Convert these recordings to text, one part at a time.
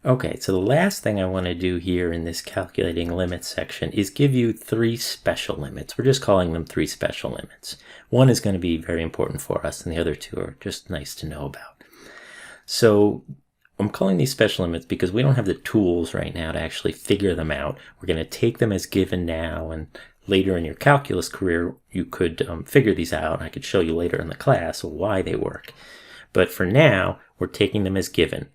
Okay, so the last thing I want to do here in this calculating limits section is give you 3 special limits. We're just calling them 3 special limits. One is going to be very important for us, and the other 2 are just nice to know about. So I'm calling these special limits because we don't have the tools right now to actually figure them out. We're going to take them as given now, and later in your calculus career, you could figure these out. I could show you later in the class why they work. But for now, we're taking them as given.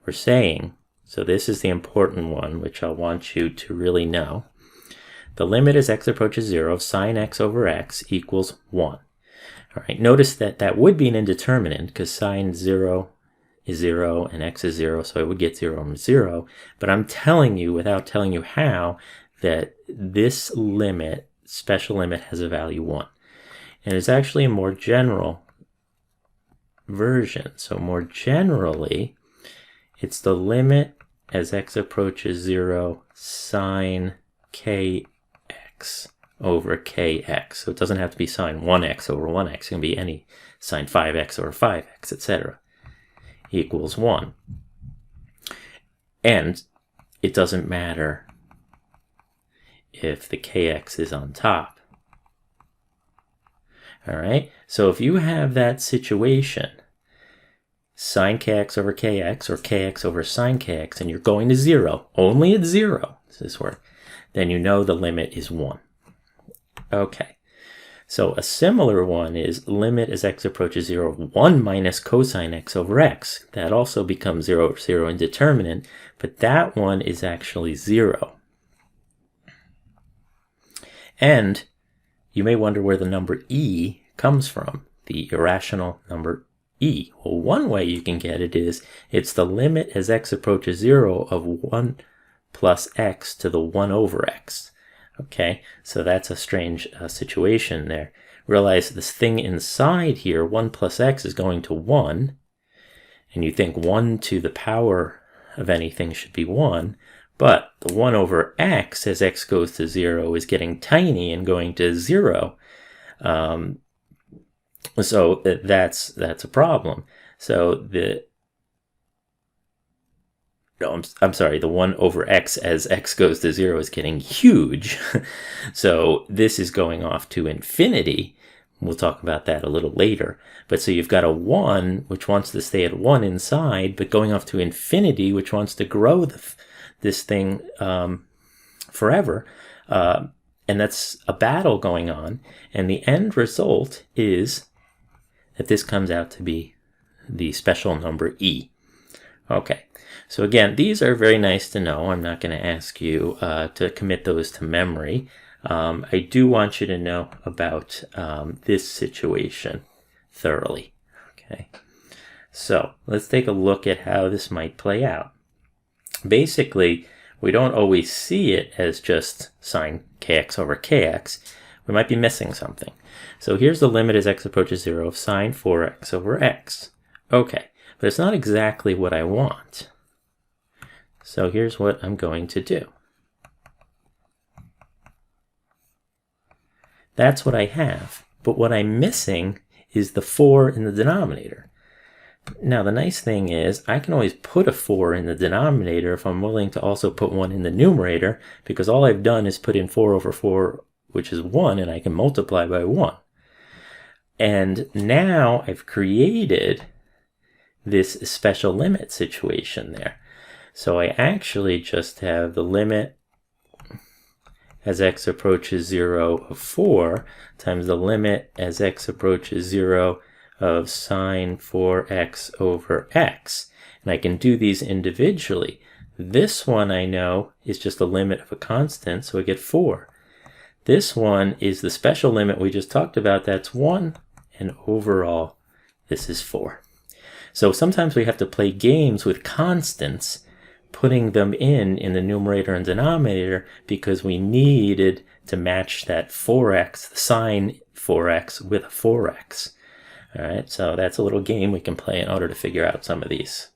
We're saying, so this is the important one, which I want you to really know. The limit as x approaches 0 of sine x over x equals 1. All right, notice that that would be an indeterminate because sine 0 is 0 and x is 0, so I would get 0 from 0. But I'm telling you, without telling you how, that this limit, special limit, has a value 1. And it's actually a more general version. So more generally, it's the limit as x approaches 0 sine kx over kx. So it doesn't have to be sine 1x over 1x. It can be any sine 5x over 5x, etc. equals 1. And it doesn't matter if the kx is on top. All right? So if you have that situation, sine kx over kx or kx over sine kx, and you're going to 0, only at 0, does this work? Then you know the limit is 1. Okay, so a similar one is limit as x approaches 0 of 1 minus cosine x over x. That also becomes 0 over 0 indeterminate, but that one is actually 0. And you may wonder where the number e comes from, the irrational number e. Well, one way you can get it is it's the limit as x approaches 0 of 1 plus x to the 1 over x. Okay, so that's a strange situation there. Realize this thing inside here, 1 plus x, is going to 1, and you think 1 to the power of anything should be 1, but the 1 over x as x goes to 0 is getting tiny and going to 0. So that's a problem. So I'm sorry, the 1 over x as x goes to 0 is getting huge. So this is going off to infinity. We'll talk about that a little later. But so you've got a 1, which wants to stay at 1 inside, but going off to infinity, which wants to grow this thing forever. And that's a battle going on. And the end result is that this comes out to be the special number e. Okay, so again, these are very nice to know. I'm not going to ask you to commit those to memory. I do want you to know about this situation thoroughly. Okay, so let's take a look at how this might play out. Basically, we don't always see it as just sine kx over kx. We might be missing something. So here's the limit as x approaches 0 of sine 4x over x. Okay, but it's not exactly what I want. So here's what I'm going to do. That's what I have, but what I'm missing is the 4 in the denominator. Now the nice thing is I can always put a 4 in the denominator if I'm willing to also put 1 in the numerator, because all I've done is put in 4 over 4, which is 1, and I can multiply by 1. And now I've created this special limit situation there. So I actually just have the limit as x approaches 0 of 4 times the limit as x approaches 0 of sine 4x over x. And I can do these individually. This one I know is just the limit of a constant, so I get 4. This one is the special limit we just talked about, that's 1, and overall this is 4. So sometimes we have to play games with constants, putting them in the numerator and denominator, because we needed to match that 4x, the sine 4x, with a 4x. All right, so that's a little game we can play in order to figure out some of these.